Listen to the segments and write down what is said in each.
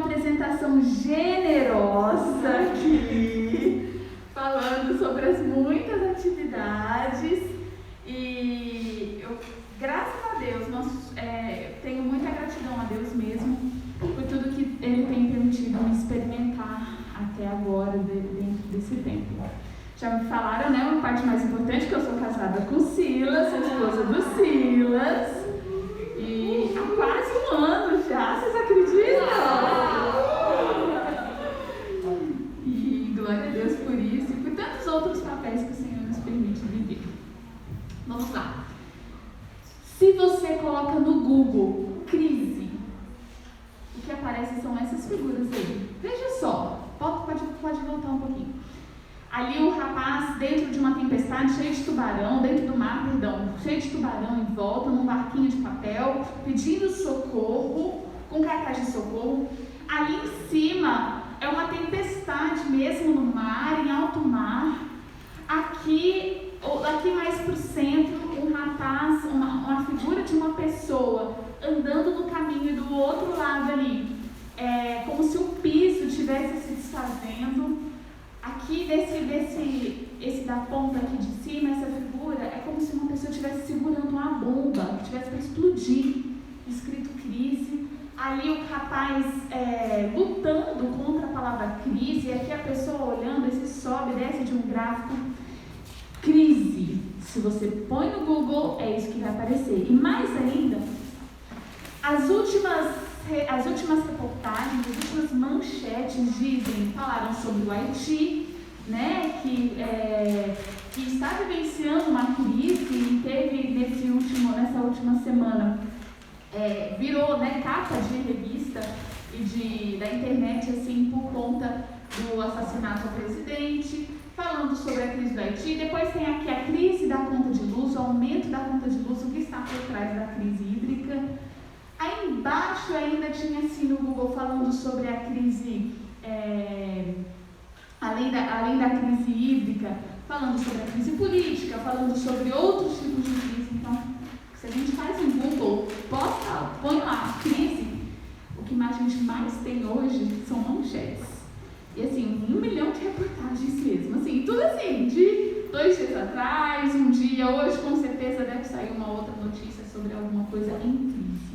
apresentação generosa aqui, falando sobre as muitas atividades. E eu, graças a Deus, tenho muita gratidão a Deus mesmo por tudo que Ele tem permitido me experimentar até agora, dentro desse tempo. Já me falaram, né, uma parte mais importante, que eu sou casada com o Silas, sou esposa do Silas, e há quase um ano já, vocês acreditam? E glória a Deus por isso e por tantos outros papéis que o Senhor nos permite viver. Vamos lá. Se você coloca no Google crise, o que aparece são essas figuras aí. Veja só, pode voltar um pouquinho. Ali o rapaz dentro de uma tempestade, cheio de tubarão, dentro do mar, cheio de tubarão em volta, num barquinho de papel, pedindo socorro, com cartaz de socorro. Ali em cima é uma tempestade mesmo no mar, em alto mar. Aqui mais pro centro, um rapaz, uma figura de uma pessoa andando no caminho, e do outro lado ali, como se o piso estivesse se desfazendo. Aqui, esse da ponta aqui de cima, essa figura, é como se uma pessoa estivesse segurando uma bomba, que estivesse para explodir, escrito crise. Ali o rapaz lutando contra a palavra crise, e aqui a pessoa olhando, esse sobe, desce de um gráfico, crise. Se você põe no Google, é isso que vai aparecer. E mais ainda, as últimas reportagens, as últimas manchetes falaram sobre o Haiti, né, que está vivenciando uma crise e teve nessa última semana, virou, né, capa de revista e da internet, assim, por conta do assassinato ao presidente, falando sobre a crise do Haiti. Depois tem aqui a crise da conta de luz, o aumento da conta de luz, o que está por trás da crise hídrica. Aí embaixo ainda tinha assim no Google falando sobre a crise, além da crise hídrica, falando sobre a crise política, falando sobre outros tipos de crise. Então, se a gente faz um Google, põe lá crise, o que a gente mais tem hoje são manchetes. E assim, 1 milhão de reportagens mesmo, assim, tudo assim, de 2 dias atrás, um dia, hoje com certeza deve sair uma outra notícia sobre alguma coisa em crise.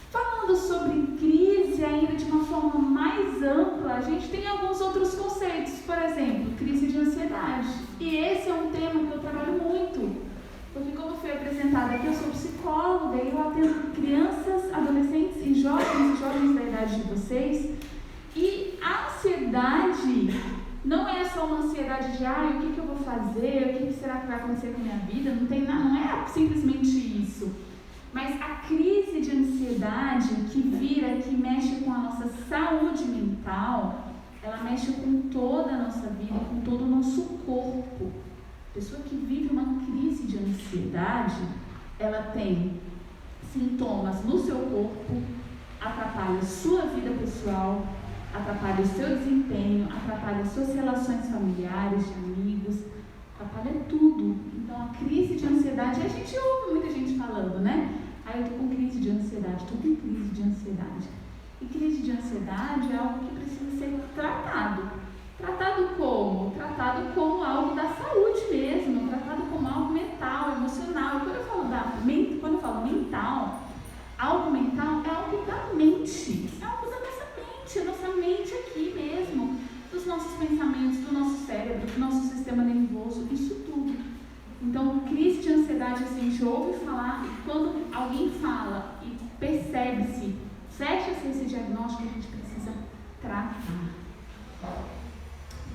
Falando sobre crise ainda de uma forma mais ampla, a gente tem alguns outros conceitos, por exemplo, crise de ansiedade. E esse é um tema que eu trabalho muito, porque como foi apresentado aqui, eu sou psicóloga e eu atendo crianças, adolescentes e jovens da idade de vocês. E a ansiedade não é só uma ansiedade de o que eu vou fazer, o que será que vai acontecer com a minha vida, não é simplesmente isso. Mas a crise de ansiedade que mexe com a nossa saúde mental, ela mexe com toda a nossa vida, com todo o nosso corpo. A pessoa que vive uma crise de ansiedade, ela tem sintomas no seu corpo, atrapalha a sua vida pessoal, atrapalha o seu desempenho, atrapalha as suas relações familiares, de amigos, atrapalha tudo. Então a crise de ansiedade, a gente ouve muita gente falando, né? Eu tô com crise de ansiedade, tô com crise de ansiedade. E crise de ansiedade é algo que precisa ser tratado. Tratado como? Tratado como algo da saúde mesmo, tratado como algo mental, emocional. E quando eu falo mental, algo mental é algo da mente, é algo da nossa mente, a nossa mente aqui mesmo, dos nossos pensamentos, do nosso cérebro, do nosso sistema nervoso, isso tudo. Então, crise de ansiedade, assim, a gente ouve falar, e quando alguém fala e percebe-se, fecha-se esse diagnóstico, a gente precisa tratar.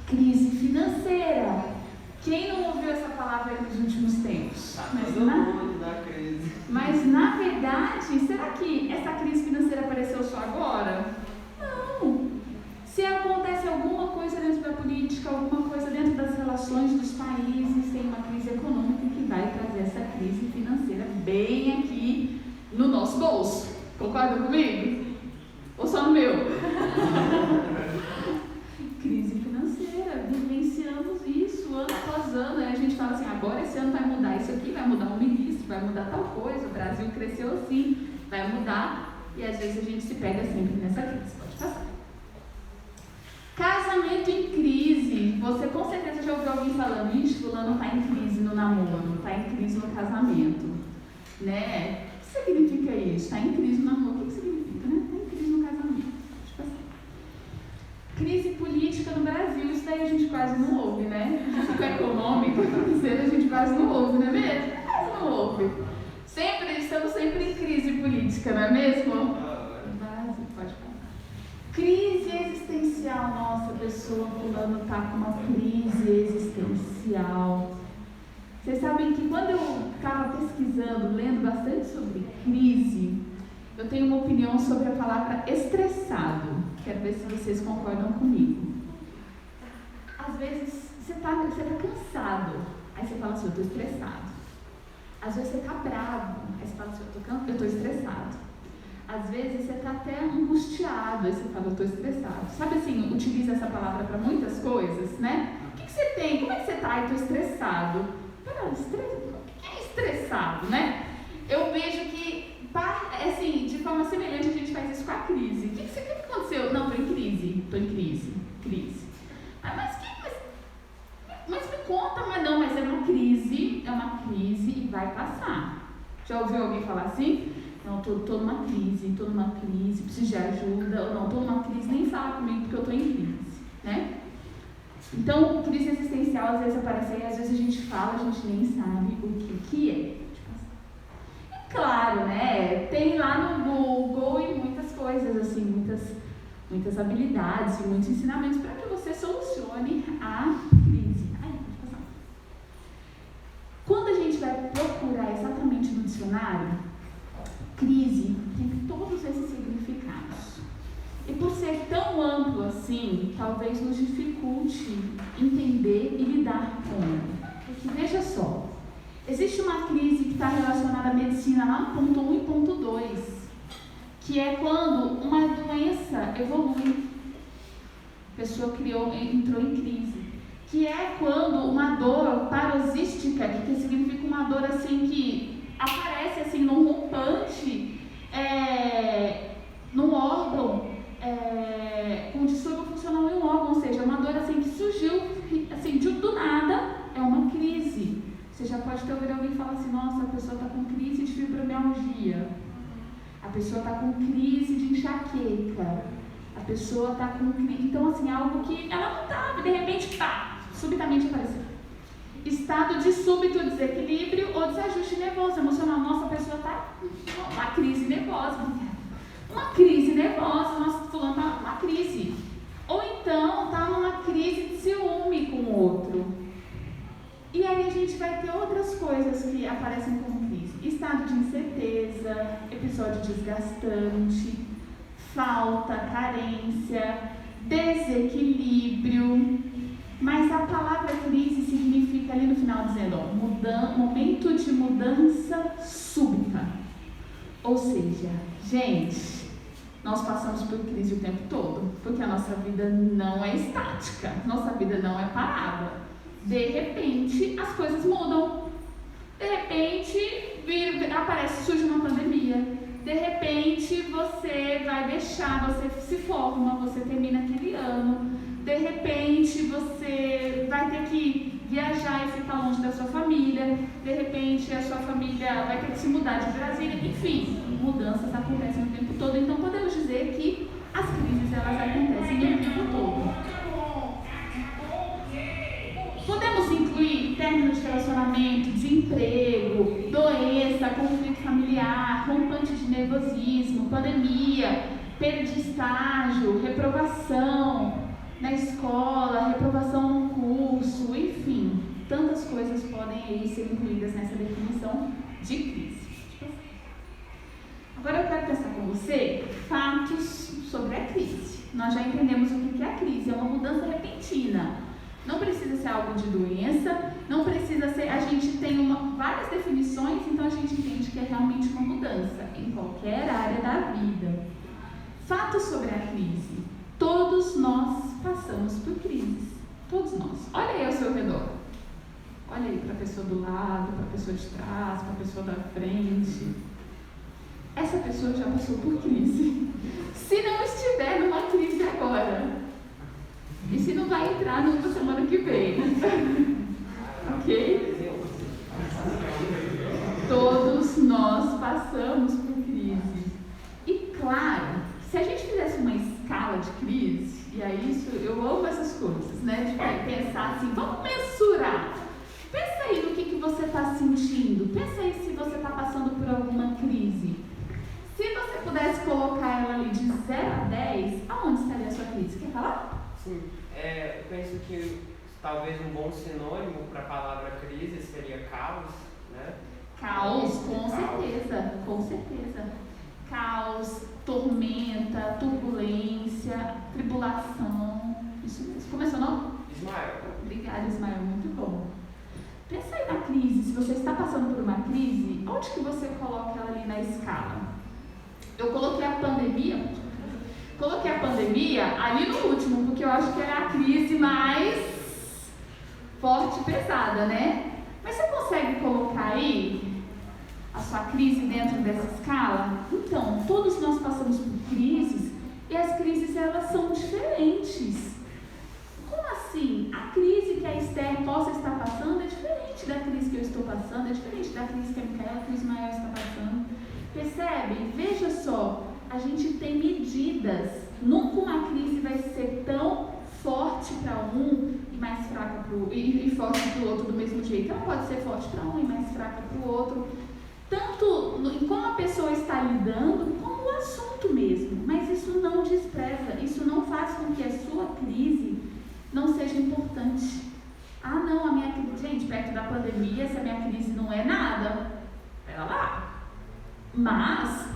Crise financeira. Quem não ouviu essa palavra nos últimos tempos? Mas na verdade, será que essa crise financeira apareceu só agora? Não. Se acontece alguma coisa dentro da política, alguma coisa dentro das relações dos países, tem uma crise econômica que vai trazer essa crise financeira bem aqui no nosso bolso. Concorda comigo? Ou só no meu? Crise financeira, vivenciamos isso ano após ano. Aí a gente fala assim, agora esse ano vai mudar isso aqui, vai mudar um ministro, vai mudar tal coisa, o Brasil cresceu assim, vai mudar E às vezes a gente se pega sempre nessa crise. Pode passar. Casamento em crise. Você com certeza já ouviu alguém falando, ixi, fulano está em crise no namoro, está em crise no casamento. Né? O que significa isso? Está em crise no namoro. O que significa, né? Está em crise no casamento. Pode passar. Crise política no Brasil, isso daí a gente quase não ouve, né? Crise econômica acontecendo, a gente quase não ouve, não é mesmo? Quase não ouve. Estamos sempre em crise política, não é mesmo? Base, pode falar. Crise existencial, nossa, a pessoa fulano está com uma crise existencial. Vocês sabem que quando eu estava pesquisando, lendo bastante sobre crise, eu tenho uma opinião sobre a palavra estressado. Quero ver se vocês concordam comigo. Às vezes você tá cansado, aí você fala assim, eu estou estressado. Às vezes você está bravo, aí você fala assim, eu estou estressado. Às vezes você está até angustiado, aí você fala, eu estou estressado. Sabe assim, utiliza essa palavra para muitas coisas, né? O que você tem? Como é que você está? Eu estou estressado. O que é estressado, né? Eu vejo que, assim, de forma semelhante a gente faz isso com a crise. O que aconteceu? Não, estou em crise. Mas me conta, mas é uma crise e vai passar. Já ouviu alguém falar assim? Não, estou numa crise, preciso de ajuda, ou não, estou numa crise, nem fala comigo porque eu estou em crise, né? Então, crise existencial às vezes aparece aí, às vezes a gente fala, a gente nem sabe o que é. E claro, né, tem lá no Google e muitas coisas, assim, muitas habilidades e muitos ensinamentos para que você solucione a crise. Pode passar. Quando a gente vai procurar exatamente no dicionário, crise tem todos esses significados. E por ser tão amplo assim, talvez nos dificulte entender e lidar com ele. Porque veja só, existe uma crise que está relacionada à medicina lá no ponto 1 e ponto 2, que é quando uma doença evolui. A pessoa entrou em crise. Que é quando uma dor parosística, que significa uma dor assim que aparece assim num rompante, num órgão, com distúrbio funcional em um órgão, ou seja, uma dor assim que surgiu assim, do nada, é uma crise. Você já pode ter ouvido alguém falar assim, nossa, a pessoa está com crise de fibromialgia, a pessoa está com crise de enxaqueca, a pessoa está com crise, então assim, algo que ela não estava, de repente, subitamente apareceu. Estado de súbito desequilíbrio ou desajuste nervoso emocional, nossa, a pessoa está com uma crise nervosa, nossa, fulano está numa crise. Ou então está numa crise de ciúme com o outro. E aí a gente vai ter outras coisas que aparecem como crise. Estado de incerteza, episódio desgastante, falta, carência, desequilíbrio. Mas a palavra crise significa ali no final dizendo, momento de mudança súbita. Ou seja, gente, nós passamos por crise o tempo todo, porque a nossa vida não é estática, nossa vida não é parada. De repente, as coisas mudam. De repente, surge uma pandemia. De repente, você vai deixar, você se forma, você termina aquele ano. De repente, você vai ter que viajar e ficar longe da sua família. De repente, a sua família vai ter que se mudar de Brasília. Enfim, mudanças acontecem o tempo todo. Então, podemos dizer que as crises, elas acontecem o tempo todo. Podemos incluir términos de relacionamento, desemprego, doença, conflito familiar, rompante de nervosismo, pandemia, perda de estágio, reprovação na escola, reprovação no curso, enfim, tantas coisas podem aí ser incluídas nessa definição de crise. Agora eu quero pensar com você fatos sobre a crise. Nós já entendemos o que é a crise, é uma mudança repentina. Não precisa ser algo de doença, não precisa ser, a gente tem várias definições, então a gente entende que é realmente uma mudança em qualquer área da vida. Fatos sobre a crise. Todos nós passamos por crises. Todos nós. Olha aí ao seu redor. Olha aí para a pessoa do lado, para a pessoa de trás, para a pessoa da frente. essa pessoa já passou por crise. Se não estiver numa crise agora, e se não vai entrar numa semana que vem, ok? Todos nós passamos por crise. E claro, se a gente fizesse uma escala de crise, e aí isso, eu amo essas coisas, né? De pensar assim, vamos mensurar. Pensa aí no que você está sentindo. Pensa aí se você está passando por alguma crise. Se você pudesse colocar ela ali de 0 a 10, aonde estaria a sua crise? Quer falar? Sim, eu penso que talvez um bom sinônimo para a palavra crise seria caos, né? Caos, com certeza, com certeza. Caos, tormenta, turbulência, tribulação. Isso mesmo. Começou não? Ismael. Obrigada, Ismael, muito bom. Pensa aí na crise, se você está passando por uma crise, onde que você coloca ela ali na escala? Eu coloquei a pandemia ali no último, porque eu acho que era a crise mais forte e pesada, né? Mas você consegue colocar aí a sua crise dentro dessa escala? Então, todos nós passamos por crises e as crises elas são diferentes. Como assim? A crise que a Esther possa estar passando é diferente da crise que eu estou passando, é diferente da crise que a Micaela, que o Ismael está passando. Percebe? Veja só, a gente tem medidas. Nunca uma crise vai ser tão forte para um e mais fraca e forte para o outro do mesmo jeito. Ela pode ser forte para um e mais fraca para o outro. Tanto em como a pessoa está lidando, como o assunto mesmo. Mas isso não despreza, isso não faz com que a sua crise não seja importante. Ah não, a minha crise, gente, perto da pandemia, essa minha crise não é nada. Pera lá. Mas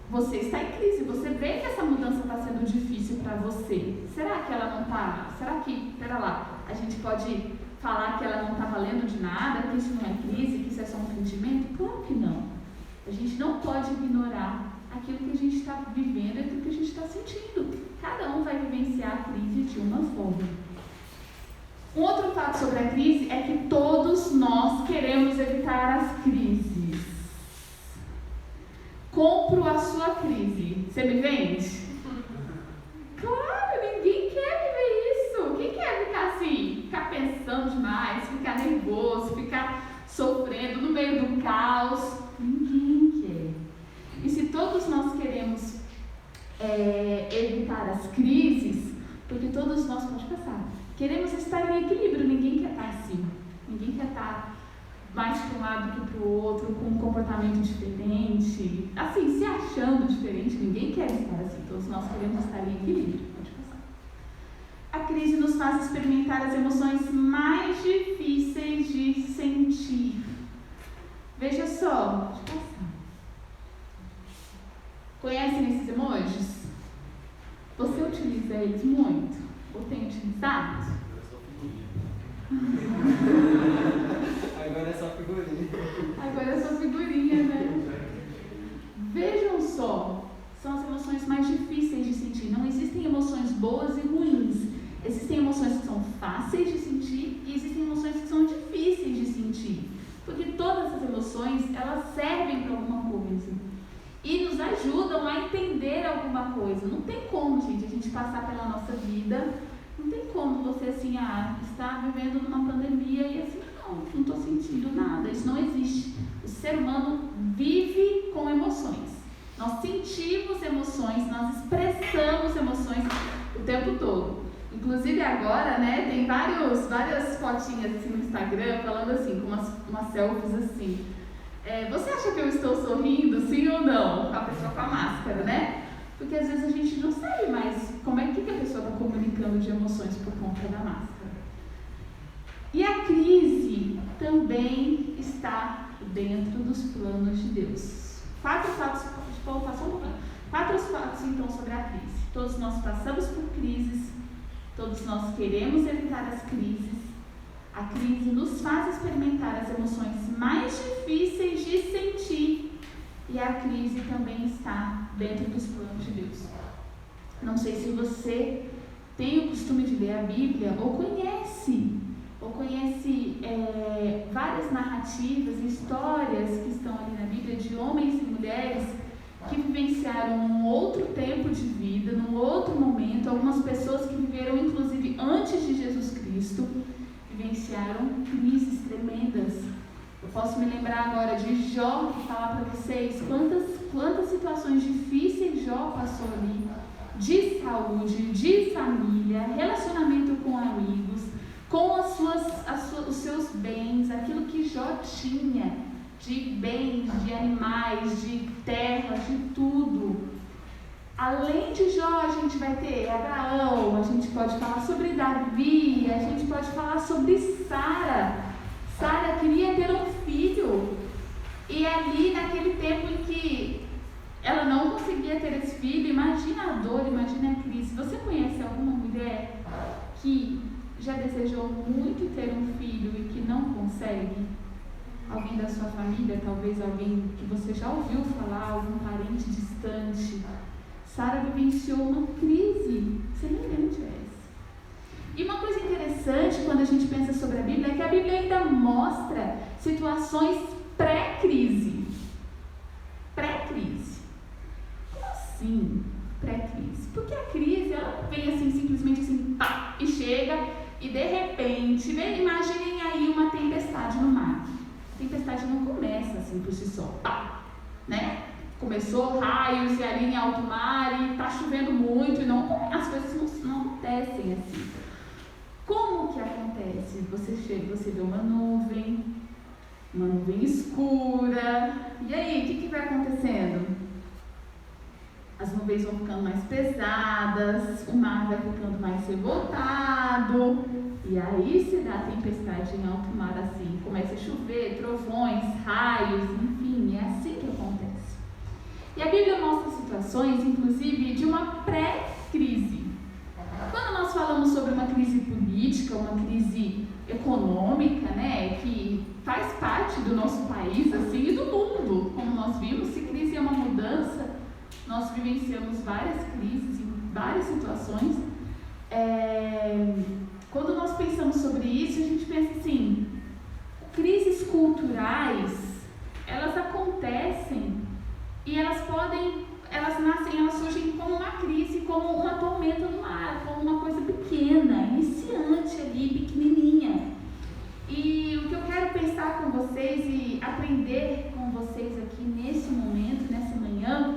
você está em crise, você vê que essa mudança está sendo difícil para você. Será que ela não está? Será que, pera lá, a gente pode falar que ela não está valendo de nada, que isso não é crise, que isso é só um sentimento? Claro que não. A gente não pode ignorar aquilo que a gente está vivendo e aquilo que a gente está sentindo. Cada um vai vivenciar a crise de uma forma. Um outro fato sobre a crise é que todos nós queremos evitar as crises. Compro a sua crise. Você me vende? Claro, ninguém quer viver isso. Quem quer ficar assim? Ficar pensando demais, ficar nervoso, ficar sofrendo no meio do caos? Ninguém quer. E se todos nós queremos evitar as crises, porque todos nós, pode passar, queremos estar em equilíbrio, ninguém quer estar assim. Ninguém quer estar mais para um lado que para o outro, com um comportamento diferente, assim, se achando diferente, ninguém quer estar assim, todos nós queremos estar em equilíbrio. Pode passar. A crise nos faz experimentar as emoções mais difíceis de sentir. Veja só, pode passar. Conhecem esses emojis? Você utiliza eles muito? Ou tem utilizado? Agora é só figurinha. Agora é só figurinha, né? Vejam só, são as emoções mais difíceis de sentir. Não existem emoções boas e ruins. Existem emoções que são fáceis de sentir e existem emoções que são difíceis de sentir. Porque todas as emoções, elas servem para alguma coisa. E nos ajudam a entender alguma coisa. Não tem como, gente, a gente passar pela nossa vida. Não tem como você assim, estar vivendo numa pandemia e assim, não estou sentindo nada. Isso não existe. O ser humano vive com emoções. Nós sentimos emoções, nós expressamos emoções o tempo todo. Inclusive agora, né, tem várias fotinhas assim no Instagram falando assim, com umas selfies assim. Você acha que eu estou sorrindo, sim ou não? A pessoa com a máscara, né? Porque às vezes a gente não sabe mais como é que a pessoa está comunicando de emoções por conta da máscara. E a crise também está dentro dos planos de Deus. 4 fatos então sobre a crise. Todos nós passamos por crises, todos nós queremos evitar as crises. A crise nos faz experimentar as emoções mais difíceis de sentir. E a crise também está dentro dos planos de Deus. Não sei se você tem o costume de ler a Bíblia ou conhece várias narrativas e histórias que estão ali na Bíblia de homens e mulheres que vivenciaram um outro tempo de vida, num outro momento, algumas pessoas que viveram inclusive antes de Jesus Cristo, vivenciaram crises tremendas. Eu posso me lembrar agora de Jó e falar para vocês quantas situações difíceis Jó passou ali, de saúde, de família, relacionamento com amigos, com os seus bens, aquilo que Jó tinha, de bens, de animais, de terra, de tudo. Além de Jó, a gente vai ter Abraão, a gente pode falar sobre Davi, a gente pode falar sobre Sara. Sara queria ter um filho, e ali naquele tempo em que ela não conseguia ter esse filho, imagina a dor, imagina a crise. Você conhece alguma mulher que já desejou muito ter um filho e que não consegue? Alguém da sua família, talvez alguém que você já ouviu falar, algum parente distante. Sara vivenciou uma crise semelhante a essa. E uma coisa interessante quando a gente pensa sobre a Bíblia é que a Bíblia ainda mostra situações pré-crise. Pré-crise. Como assim pré-crise? Porque a crise, ela vem assim, simplesmente assim, pá, e chega, e de repente, imaginem aí uma tempestade no mar. A tempestade não começa assim por si só, pá, né? Começou raios e ali em alto mar e tá chovendo muito, e não, as coisas não acontecem assim. Como que acontece? Você chega, você vê uma nuvem escura, e aí, o que vai acontecendo? As nuvens vão ficando mais pesadas, o mar vai ficando mais revoltado, e aí se dá tempestade em alto mar assim, começa a chover, trovões, raios, enfim, é assim que acontece. E a Bíblia mostra situações, inclusive, de uma pré-crise. Quando nós falamos sobre uma crise política, uma crise econômica, né, que faz parte do nosso país assim, e do mundo, como nós vimos, se crise é uma mudança, nós vivenciamos várias crises em várias situações. Quando nós pensamos sobre isso, a gente pensa assim, crises culturais, elas acontecem e elas nascem, elas surgem como uma crise, como uma tormenta no mar, como uma coisa pequena, iniciante ali, pequenininha. E o que eu quero pensar com vocês e aprender com vocês aqui nesse momento, nessa manhã,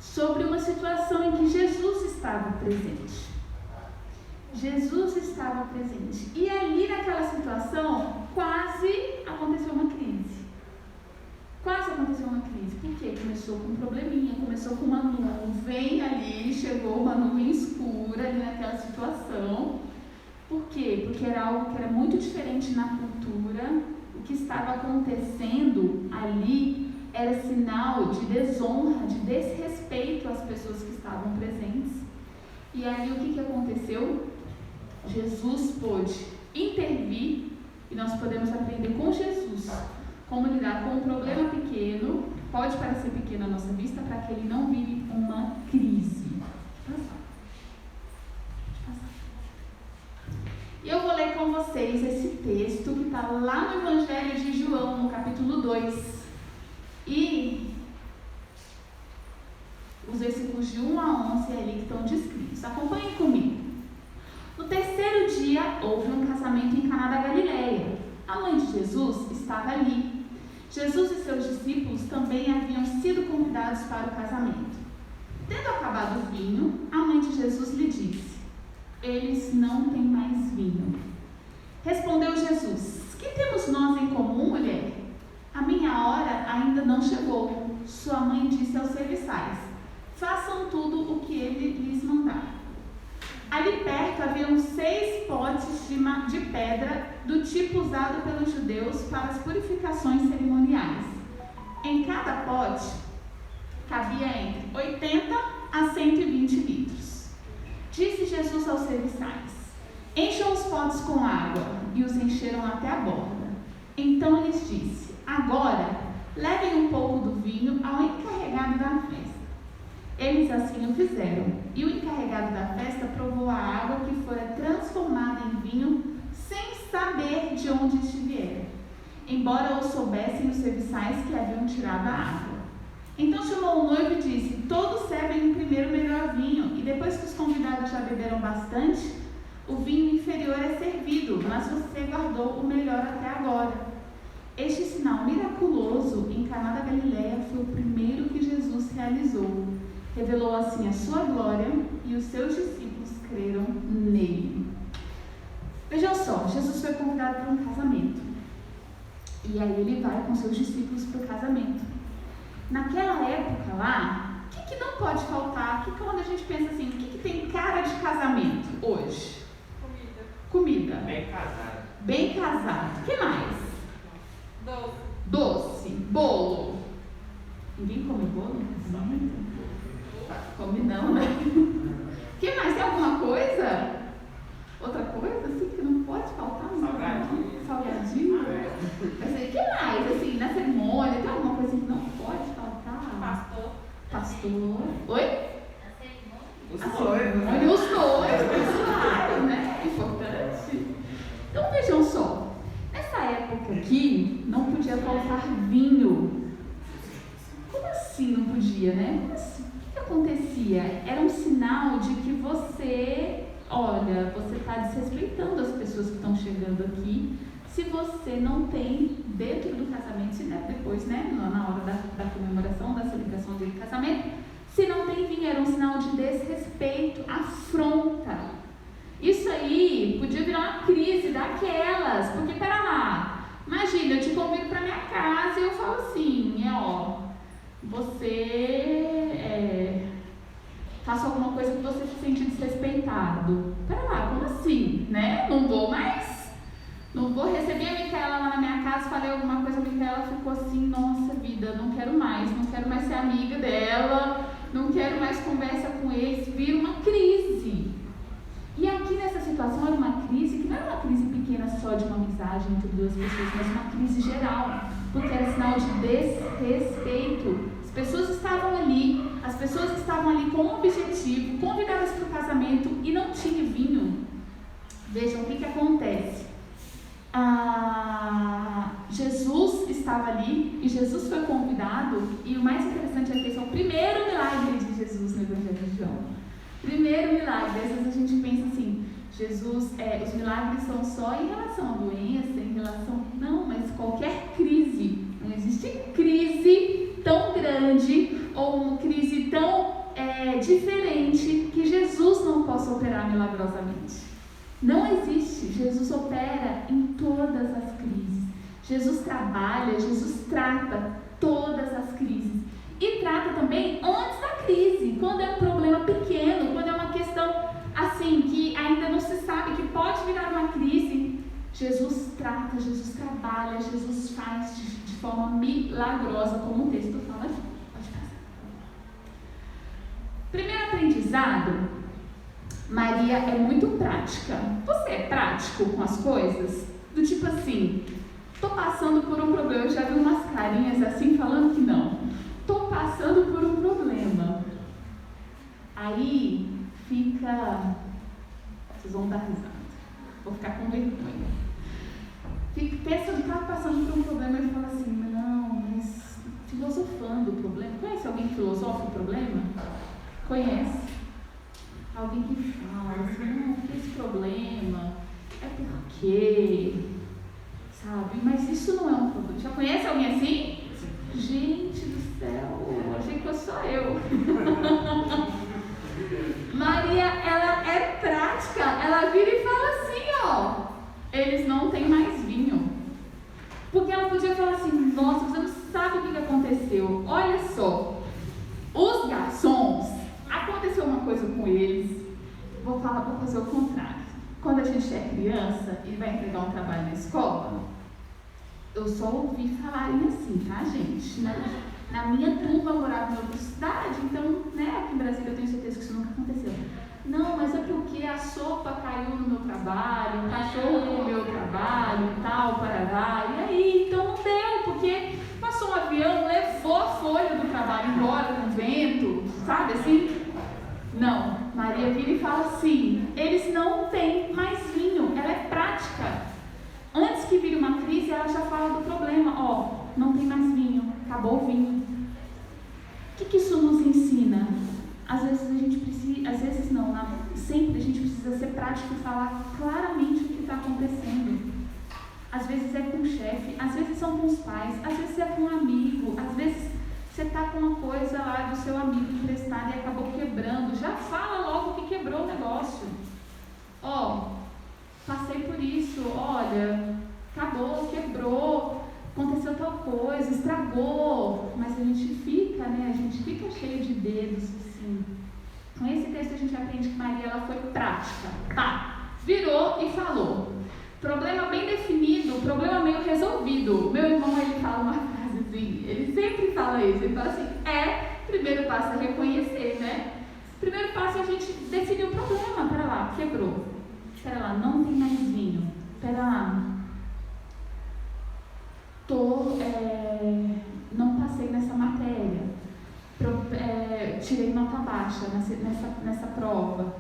sobre uma situação em que Jesus estava presente. Jesus estava presente. E ali naquela situação, quase aconteceu uma crise. Quase aconteceu uma crise. Por quê? Começou com um probleminha, começou com uma nuvem ali, chegou uma nuvem escura ali naquela situação. Por quê? Porque era algo que era muito diferente na cultura. O que estava acontecendo ali era sinal de desonra, de desrespeito às pessoas que estavam presentes. E ali o que aconteceu? Jesus pôde intervir, e nós podemos aprender com Jesus como lidar com um problema pequeno, pode parecer pequeno à nossa vista, para que ele não vire uma crise. E eu vou ler com vocês esse texto que está lá no Evangelho de João, no capítulo 2. E os versículos de 1 a 11 ali que estão descritos. Acompanhem comigo. No terceiro dia, houve um casamento em Caná da Galileia. A mãe de Jesus estava ali. Jesus e seus discípulos também haviam sido convidados para o casamento. Tendo acabado o vinho, a mãe de Jesus lhe disse: eles não têm mais vinho. Respondeu Jesus: que temos nós em comum, mulher? A minha hora ainda não chegou. Sua mãe disse aos serviçais: façam tudo o que ele lhes mandar. Ali perto haviam 6 potes de pedra do tipo usado pelos judeus para as purificações cerimoniais. Em cada pote cabia entre 80 a 120 litros. Disse Jesus aos serviçais: encham os potes com água, e os encheram até a borda. Então lhes disse: agora levem um pouco do vinho ao encarregado da festa. Eles assim o fizeram, e o encarregado da festa provou a água que fora transformada em vinho sem saber de onde estivera, embora o soubessem os serviçais que haviam tirado a água. Então chamou o noivo e disse: todos servem primeiro o melhor vinho, e depois que os convidados já beberam bastante, o vinho inferior é servido, mas você guardou o melhor até agora. Este sinal miraculoso em Caná da Galileia foi o primeiro que Jesus realizou. Revelou assim a sua glória, e os seus discípulos creram nele. Vejam só, Jesus foi convidado para um casamento. E aí ele vai com seus discípulos para o casamento. Naquela época lá, o que não pode faltar? Que quando a gente pensa assim, o que tem cara de casamento hoje? Comida. Bem casado. Bem casado. O que mais? Doce. Bolo. Ninguém come bolo? Come não, né? O que mais? Tem alguma coisa? Outra coisa assim que não pode faltar? Salgadinho. Mas o que mais? Assim, na cerimônia, tem alguma coisa que não pode faltar? Pastor. Oi? Os noivos, claro, né? Importante. Então vejam só, nessa época aqui não podia faltar vinho. Como assim não podia, né? Como assim? O que acontecia? Era um sinal de que você está desrespeitando as pessoas que estão chegando aqui, se você não tem dentro do casamento, se der depois, né? Na hora da comemoração, da celebração de casamento, se não tem vinho, era um sinal de desrespeito, afronta. Isso aí podia virar uma crise daquelas, porque pera lá, imagina, eu te convido para minha casa e eu falo assim, você faça alguma coisa que você se sente desrespeitado. Pera lá, como assim, né? Não vou receber a Micaela lá na minha casa, falei alguma coisa, a Micaela ficou assim, nossa vida, não quero mais ser amiga dela, não quero mais conversa com eles, vira uma crise. E aqui nessa situação era uma crise que não era uma crise pequena só de uma amizade entre duas pessoas, mas uma crise geral, porque era sinal de desrespeito. As pessoas estavam ali com um objetivo, convidadas para o casamento e não tinha vinho. Vejam o que acontece. Jesus estava ali e Jesus foi convidado, e o mais interessante é que esse é o primeiro milagre de Jesus no Evangelho de João. Primeiro milagre. Às vezes a gente pensa assim, Jesus, os milagres são só em relação à doença, não, mas qualquer crise, não existe crise tão grande ou uma crise tão diferente que Jesus não possa operar milagrosamente. Não existe. Jesus opera em todas as crises. Jesus trabalha, Jesus trata todas as crises. E trata também antes da crise, quando é um problema pequeno, quando é uma questão assim, que ainda não se sabe, que pode virar uma crise. Jesus trata, Jesus trabalha, Jesus faz de forma milagrosa, como o texto fala aqui. Pode passar. Primeiro aprendizado. Maria é muito prática. Você é prático com as coisas? Do tipo assim, tô passando por um problema. Eu já vi umas carinhas assim falando que não. Tô passando por um problema. Aí fica... Vocês vão dar risada. Vou ficar com vergonha. Pensa que tá passando por um problema e fala assim, não, mas filosofando o problema. Conhece alguém que filosofa o problema? Conhece? Alguém que fala assim, não, que esse problema é porque, sabe, mas isso não é um problema. Já conhece alguém assim? Gente do céu, achei que fosse só eu. Maria, ela é prática, ela vira e fala assim, eles não têm mais vinho. Porque ela podia falar assim, nossa, você não sabe o que aconteceu. Olha só, os garçons, aconteceu uma coisa com eles, vou fazer o contrário. Quando a gente é criança e vai entregar um trabalho na escola, eu só ouvi falarem assim, tá, gente? Na minha turma eu morava em outra cidade, então, né, aqui em Brasília eu tenho certeza que isso nunca aconteceu. Não, mas é porque a sopa caiu no meu trabalho, o cachorro comeu o trabalho e tal, parará. E aí, então não deu, porque passou um avião, levou a folha do trabalho embora com o vento, sabe assim? Não, Maria vira e fala assim, eles não têm mais vinho, ela é prática. Antes que vire uma crise, ela já fala do problema, não tem mais vinho, acabou o vinho. O que isso nos ensina? Às vezes a gente precisa, às vezes não, sempre a gente precisa ser prático e falar claramente o que está acontecendo. Às vezes é com o chefe, às vezes são com os pais, às vezes é com um amigo, às vezes você está com uma coisa lá do seu amigo emprestada e acabou quebrando. Já fala logo que quebrou o negócio. Passei por isso, olha, acabou, quebrou, aconteceu tal coisa, estragou. Mas a gente fica, né? A gente fica cheio de dedos, assim. Com esse texto a gente aprende que Maria, ela foi prática. Virou e falou. Problema bem definido, problema meio resolvido. O meu irmão, ele fala uma frase assim, ele sempre fala isso, ele fala assim, primeiro passo é reconhecer, né? Primeiro passo é a gente definir o problema. Pera lá, quebrou. Pera lá, não tem mais vinho. Pera lá. Não passei nessa matéria. Tirei nota baixa nessa prova.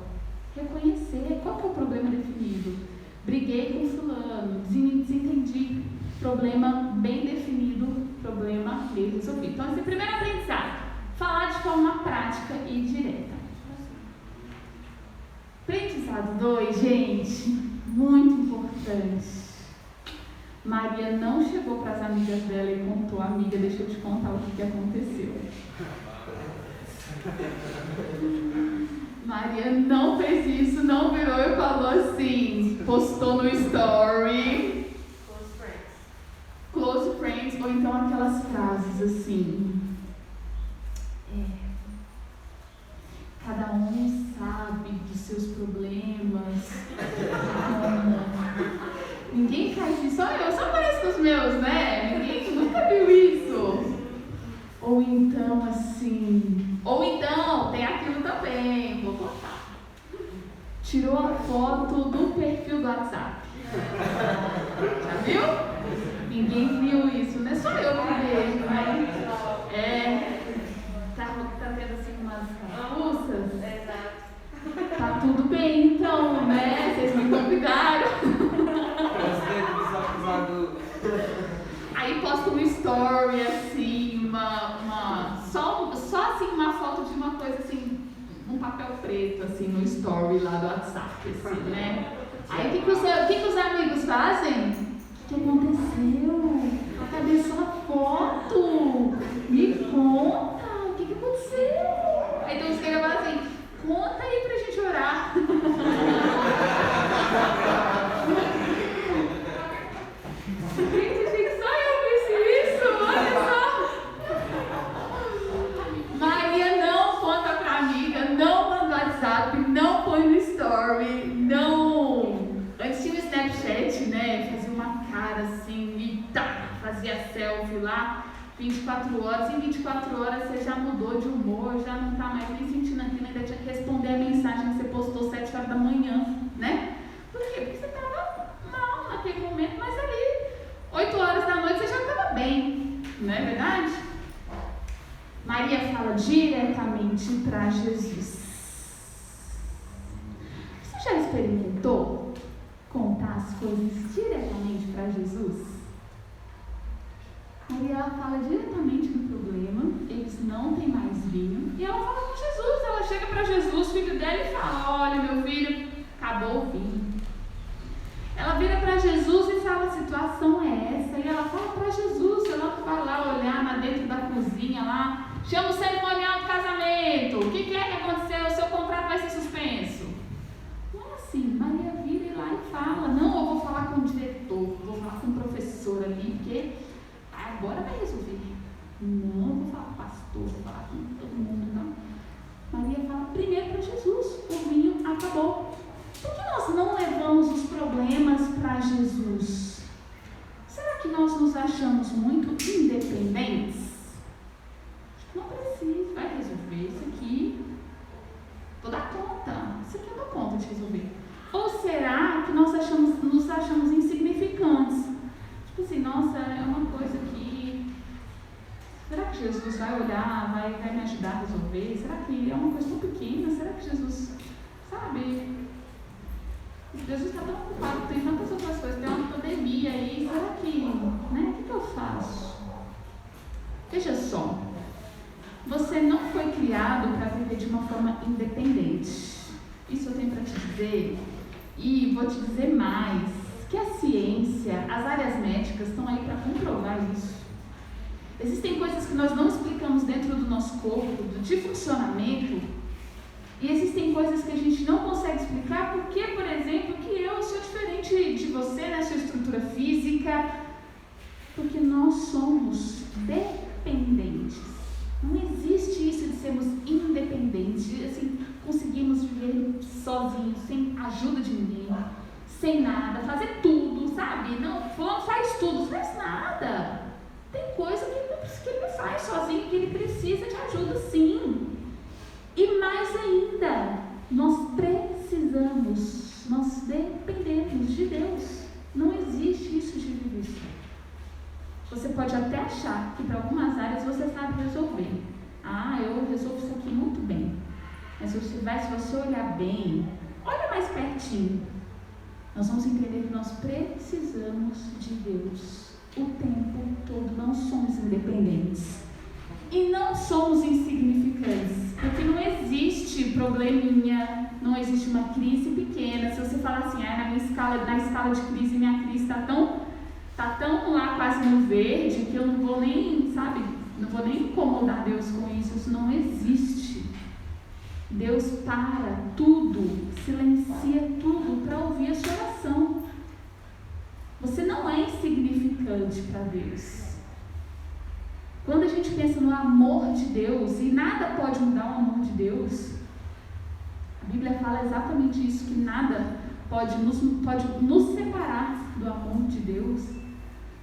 Reconhecer qual que é o problema definido. Briguei com fulano, desentendi. Problema bem definido, problema bem resolvido. Então, esse é o primeiro aprendizado. Falar de forma prática e direta. Aprendizado 2, gente, muito importante. Maria não chegou para as amigas dela e contou, amiga, deixa eu te contar o que aconteceu. Maria não fez isso, não virou e falou assim, postou no story. Close friends, ou então aquelas frases assim. Cada um sabe dos seus problemas. Ninguém faz isso, eu só pareço com os meus, né? Ninguém nunca viu isso. Ou então assim, tem aquilo também, vou contar. Tirou a foto do perfil do WhatsApp. Já viu? Ninguém viu isso, não é só eu que vejo, né? Tá vendo assim umas russas? Exato. Tá tudo bem então, né? Vocês me convidaram. Aí posto no story assim, só assim uma foto de uma coisa assim, um papel preto assim no story lá do WhatsApp, assim, né? Aí o que os amigos fazem? O que aconteceu? Cadê sua foto? Me conta, o que aconteceu? Aí tem uns que falam assim, conta aí pra gente orar. Gente, só eu fiz isso, olha só. Maria não conta pra amiga, não manda WhatsApp, não põe no story, não. Antes tinha o Snapchat, né? Fazia uma cara assim e fazia selfie lá, 24 horas. Em 24 horas você já mudou de humor, já não tá mais nem sentindo aquilo, ainda tinha que responder a mensagem que você postou 7 horas da manhã, né? Por quê? Porque você tava mal naquele momento, mas ali 8 horas da noite você já estava bem, não é verdade? Maria fala diretamente para Jesus. Você já experimentou contar as coisas diretamente para Jesus? Maria ela fala diretamente do problema, eles não têm mais vinho, e ela fala com Jesus. Ela chega para Jesus, filho dela, e fala: olha, meu filho, acabou o vinho. Ela vira para Jesus e fala: a situação é essa. E ela fala para Jesus, ela vai lá olhar lá dentro da cozinha lá, chama o cerimonial do casamento. O que é que aconteceu? O seu contrato vai ser suspenso. Não é assim. Maria vira lá e fala: não, eu vou falar com o diretor, vou falar com o professor ali, porque agora vai resolver. Não, vou falar com o pastor, vou falar com todo mundo, não. Maria fala primeiro para Jesus: o vinho acabou. Por que nós não levamos os problemas para Jesus? Será que nós nos achamos muito independentes? Não precisa, vai resolver isso aqui. Vou dar conta. Isso aqui eu dou conta de resolver. Ou será que nós nos achamos insignificantes? Tipo assim, nossa, é uma coisa que... Será que Jesus vai olhar, vai me ajudar a resolver? Será que é uma coisa tão pequena? Será que Jesus, sabe... Jesus está tão ocupado, tem tantas outras coisas, tem uma pandemia aí, será que, né, o que eu faço? Veja só, você não dizer, e vou te dizer mais, que a ciência, as áreas médicas estão aí para comprovar isso. Existem coisas que nós não explicamos dentro do nosso corpo, de funcionamento, e existem coisas que a gente não consegue explicar porque, por exemplo, que eu sou diferente de você na sua estrutura física, porque nós somos dependentes. Não existe isso de sermos independentes, assim, conseguimos viver sozinhos, sem ajuda de ninguém, sem nada, fazer tudo, sabe? Não, fulano faz tudo, faz nada. Tem coisa que ele não faz sozinho, que ele precisa de ajuda, sim. E mais ainda, nós dependemos de Deus. Não existe isso de viver só. Você pode até achar que para algumas áreas você sabe resolver. Eu resolvo isso aqui muito bem. Mas se você olhar bem, olha mais pertinho, nós vamos entender que nós precisamos de Deus o tempo todo. Não somos independentes. E não somos insignificantes, porque não existe probleminha, não existe uma crise pequena. Se você falar assim, na escala de crise, minha crise está tão lá quase no verde, que eu não vou nem, não vou nem incomodar Deus com isso. Isso não existe. Deus para tudo, silencia tudo para ouvir a sua oração. Você não é insignificante para Deus. Quando a gente pensa no amor de Deus, e nada pode mudar o amor de Deus, a Bíblia fala exatamente isso, que nada pode nos separar do amor de Deus.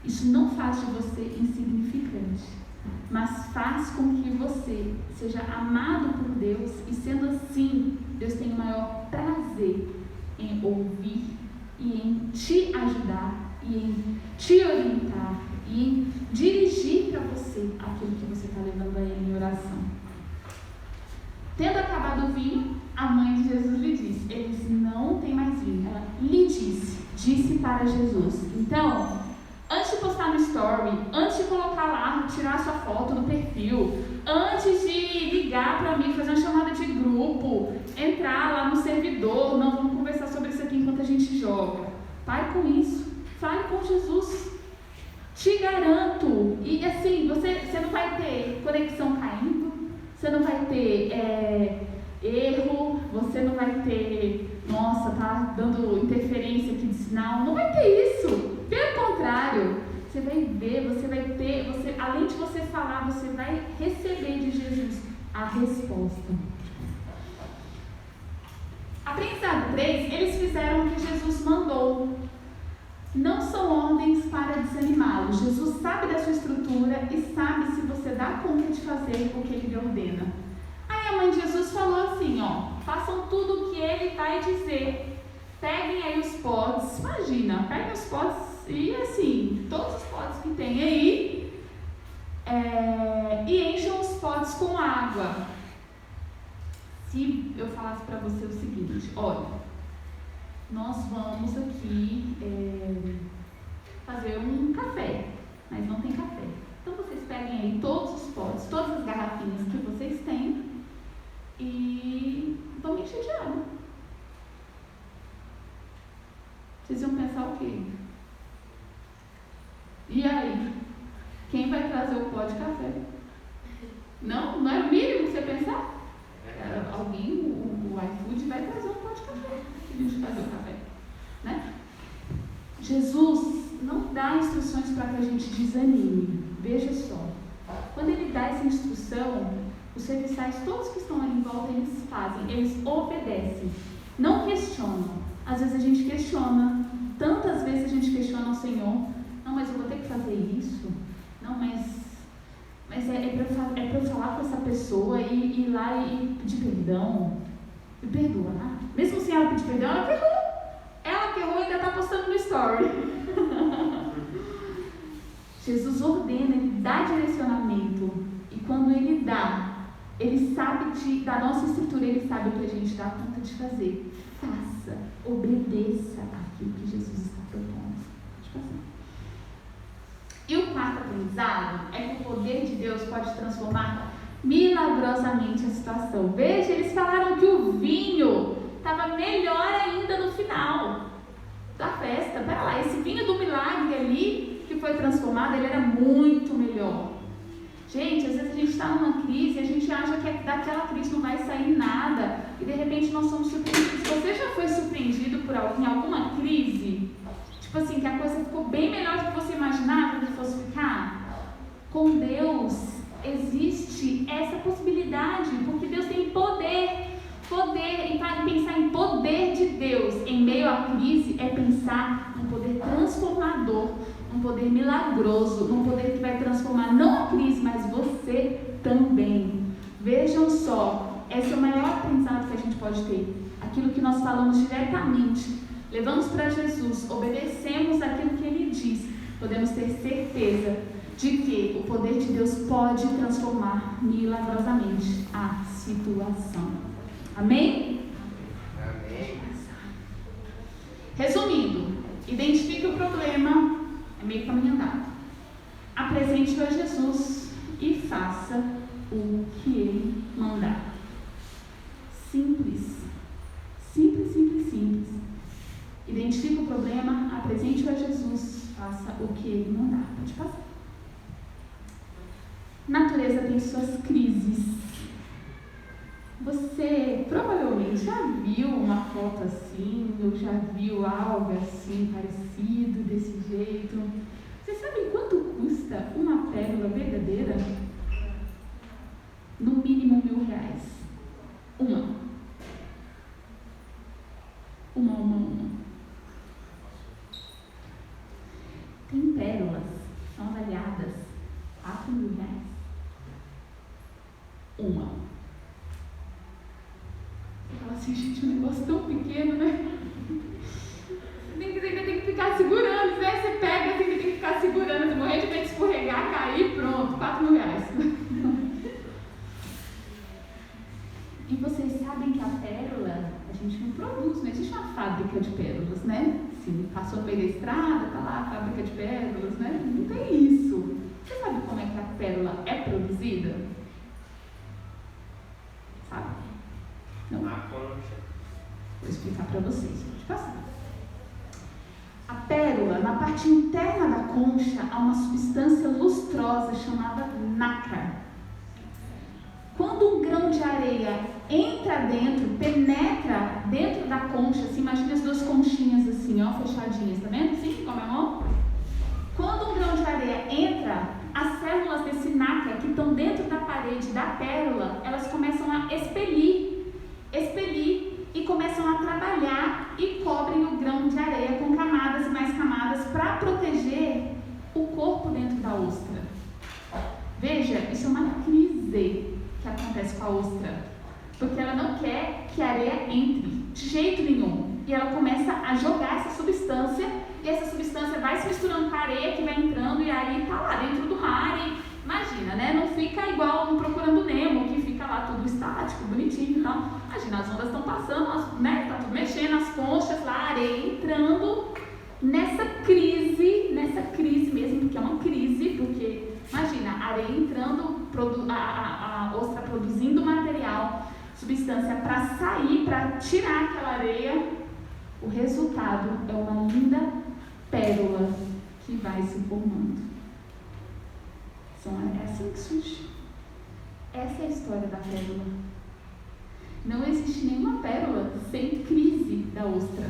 Isso não faz de você insignificante, mas faz com que você seja amado por Deus, e sendo assim, Deus tem o maior prazer em ouvir e em te ajudar, e em te orientar, e em dirigir para você aquilo que você está levando a Ele em oração. Tendo acabado o vinho, a mãe de Jesus lhe disse. Ele disse, não tem mais vinho. Ela lhe disse para Jesus. Então, antes de postar no story, antes de colocar lá, tirar sua foto do perfil, antes de ligar para mim, fazer uma chamada de grupo, entrar lá no servidor, não, vamos conversar sobre isso aqui enquanto a gente joga. Pare com isso, fale com Jesus. Te garanto, e assim, você não vai ter conexão caindo, você não vai ter erro, você não vai ter, tá dando interferência aqui de sinal, não vai ter isso. Pelo contrário, você vai ver, além de você falar, você vai receber de Jesus a resposta. Aprendizado 3, eles fizeram o que Jesus mandou. Não são ordens para desanimá-lo. Jesus sabe da sua estrutura e sabe se você dá conta de fazer o que ele lhe ordena. Aí a mãe de Jesus falou assim, façam tudo o que ele vai dizer. Peguem aí os potes, imagina, peguem os potes e assim, todos os potes que tem aí, e encham os potes com água. Se eu falasse para você o seguinte, olha, nós vamos aqui fazer um café, mas não tem café. Então vocês peguem aí todos os potes, todas as garrafinhas que vocês têm e vão encher de água. Vocês iam pensar o quê? E aí? Quem vai trazer o pó de café? Não é o mínimo você pensar? Alguém, o iFood vai trazer um pó de café. A gente fazer o café, né? Jesus não dá instruções para que a gente desanime. Veja só, quando ele dá essa instrução, os serviçais, todos que estão ali em volta, eles fazem, eles obedecem, não questionam. Às vezes a gente questiona, tantas vezes a gente questiona o Senhor, não, mas eu vou ter que fazer isso, não, mas é para eu falar com essa pessoa e ir lá e pedir perdão, e perdoar. Mesmo sem ela pedir perdão, ela que errou e ainda está postando no story. Jesus ordena, ele dá direcionamento, e quando ele dá, ele sabe da nossa estrutura, ele sabe o que a gente dá conta de fazer. Faça, obedeça aquilo que Jesus está propondo de fazer. E o quarto aprendizado é que o poder de Deus pode transformar milagrosamente a situação. Veja, eles falaram que o vinho estava ficava melhor ainda no final da festa. Pera lá, esse vinho do milagre ali, que foi transformado, ele era muito melhor. Gente, às vezes a gente está numa crise e a gente acha que daquela crise não vai sair nada e de repente nós somos surpreendidos. Você já foi surpreendido por alguém em alguma crise? Tipo assim, que a coisa ficou bem melhor do que você imaginava que fosse ficar? Com Deus existe essa possibilidade, porque Deus tem poder, e para pensar em poder de Deus em meio à crise é pensar num poder transformador, num poder milagroso, num poder que vai transformar não a crise, mas você também. Vejam só, esse é o maior aprendizado que a gente pode ter. Aquilo que nós falamos diretamente, levamos para Jesus, obedecemos aquilo que Ele diz, podemos ter certeza de que o poder de Deus pode transformar milagrosamente a situação. Amém? Amém. Resumindo, identifique o problema, é meio caminho andado. Apresente-o a Jesus e faça o que Ele mandar. Simples. Simples, simples, simples. Identifique o problema, apresente-o a Jesus, faça o que Ele mandar. Pode passar. Natureza tem suas crises. Você provavelmente já viu uma foto assim, ou já viu algo assim, parecido, desse jeito. Você sabe quanto custa uma pérola verdadeira? No mínimo R$1.000. Uma. Tem pérolas, são avaliadas R$4.000. Uma. Você fala assim, gente, um negócio tão pequeno, né? Você tem que ficar segurando, né? Você pega, tem que ficar segurando, você morrer de medo de escorregar, cair, pronto, R$4.000. E vocês sabem que a pérola, a gente não produz, não existe uma fábrica de pérolas, né? Se passou no meio da estrada, tá lá a fábrica de pérolas, né? Não tem isso. Você sabe como é que a pérola é produzida? Sabe? Não. A concha. Vou explicar para vocês. Pode passar. A pérola, na parte interna da concha, há uma substância lustrosa chamada nácar. Quando um grão de areia entra dentro, penetra dentro da concha, assim, imagina as duas conchinhas assim, ó, fechadinhas, tá vendo? Assim, com a minha mão. Quando um grão de areia entra, as células desse nácar que estão dentro da parede da pérola, elas começam a expelir e começam a trabalhar e cobrem o grão de areia com camadas e mais camadas para proteger o corpo dentro da ostra. Veja, isso é uma crise que acontece com a ostra, porque ela não quer que a areia entre, de jeito nenhum, e ela começa a jogar essa substância, e essa substância vai se misturando com a areia que vai entrando, e aí tá lá dentro do mar, e imagina, né, não fica igual no Procurando Nemo, que fica lá tudo estático, bonitinho e tal. Imagina, as ondas estão passando, né, tá tudo mexendo, as conchas lá, a areia entrando nessa crise mesmo, porque é uma crise, porque imagina, a areia entrando, a ostra produzindo material, substância para sair, para tirar aquela areia. O resultado é uma linda pérola que vai se formando. É assim que surge. Essa é a história da pérola. Não existe nenhuma pérola sem crise da ostra.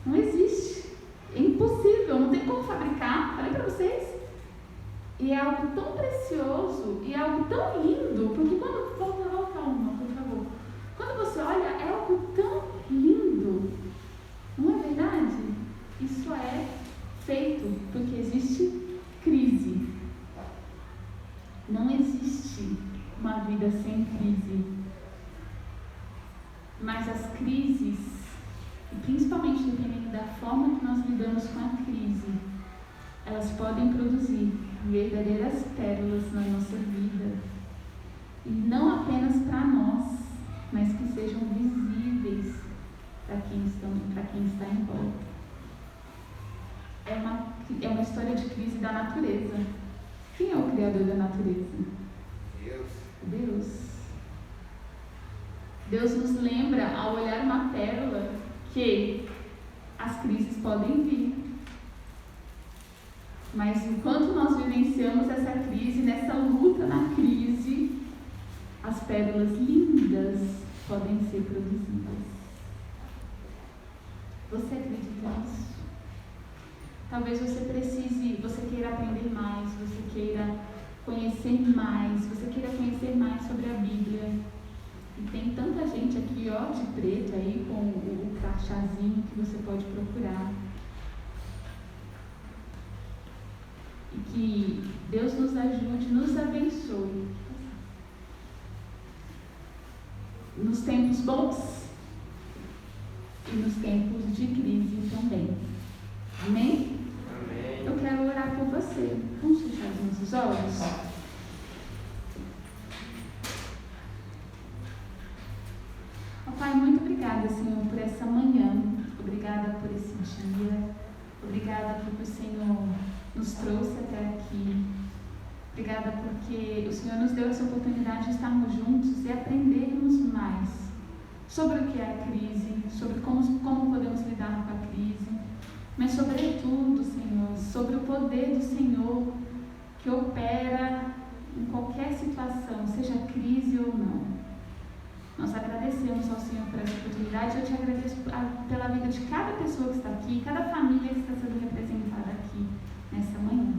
Não existe. É impossível, não tem como fabricar. Falei para vocês. E é algo tão precioso, e é algo tão lindo, porque quando... Volta uma, por favor. Quando você olha, é algo tão lindo. Não é verdade? Isso é feito porque existe crise. Não existe uma vida sem crise. Mas as crises, e principalmente dependendo da forma que nós lidamos com a crise, elas podem produzir verdadeiras pérolas na nossa vida. E não apenas para nós, mas que sejam visíveis para quem está em volta. É uma história de crise da natureza. Quem é o Criador da natureza? Deus. Deus nos lembra, ao olhar uma pérola, que as crises podem vir. Mas enquanto nós vivenciamos essa crise, nessa luta na crise, as pérolas lindas podem ser produzidas. Você acredita nisso? Talvez você queira aprender mais, você queira conhecer mais, sobre a Bíblia. E tem tanta gente aqui, ó, de preto aí, com o crachazinho que você pode procurar. E que Deus nos ajude, nos abençoe. Nos tempos bons e nos tempos de crise também. Amém? Amém. Eu quero orar por você. Vamos fechar os nossos olhos? Oh, Pai, muito obrigada, Senhor, por essa manhã. Obrigada por esse dia. Obrigada porque o Senhor nos trouxe até aqui. Obrigada porque o Senhor nos deu essa oportunidade de estarmos juntos e aprendermos mais sobre o que é a crise, sobre como podemos lidar com a crise, mas sobretudo, Senhor, sobre o poder do Senhor que opera em qualquer situação, seja crise ou não. Nós agradecemos ao Senhor por essa oportunidade. Eu te agradeço pela vida de cada pessoa que está aqui, cada família que está sendo representada aqui nessa manhã.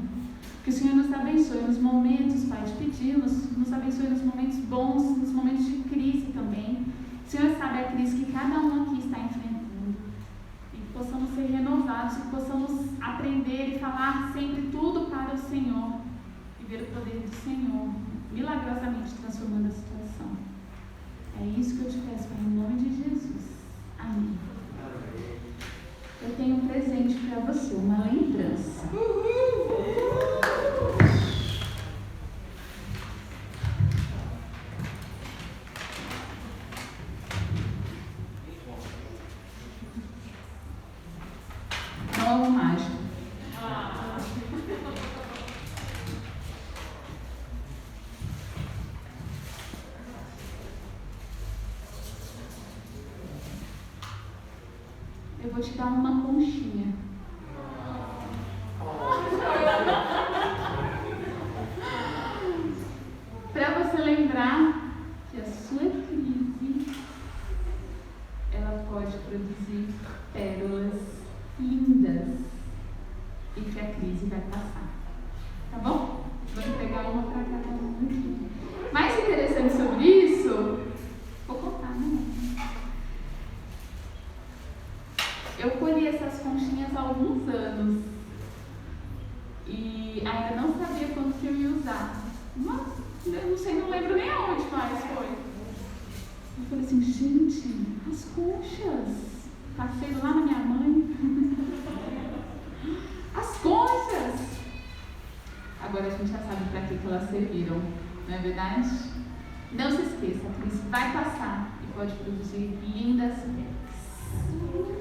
Que o Senhor nos abençoe nos momentos, Pai, te pedimos, nos abençoe nos momentos bons, nos momentos de crise também. O Senhor sabe a crise que cada um aqui está enfrentando. E que possamos ser renovados, que possamos aprender e falar sempre tudo para o Senhor. E ver o poder do Senhor milagrosamente transformando a situação. É isso que eu te peço, Pai, em nome de Jesus. Amém. Eu tenho um presente para você, uma lembrança. Não é uma mágica. Eu vou te dar uma conchinha. Para você lembrar que a sua crise, ela pode produzir pérolas lindas e que a crise vai passar. Tá bom? Vou entregar uma para cada um aqui. Mais interessante sobre isso, vou contar, né? Eu colhi essas conchinhas há alguns anos e ainda não sabia quando que eu ia usar. Mas eu não sei, não lembro nem aonde mais foi. Eu falei assim, gente, as conchas. Passei lá na minha mãe. As conchas. Agora a gente já sabe para que elas serviram, não é verdade? Não se esqueça, a crise vai passar e pode produzir lindas pérolas.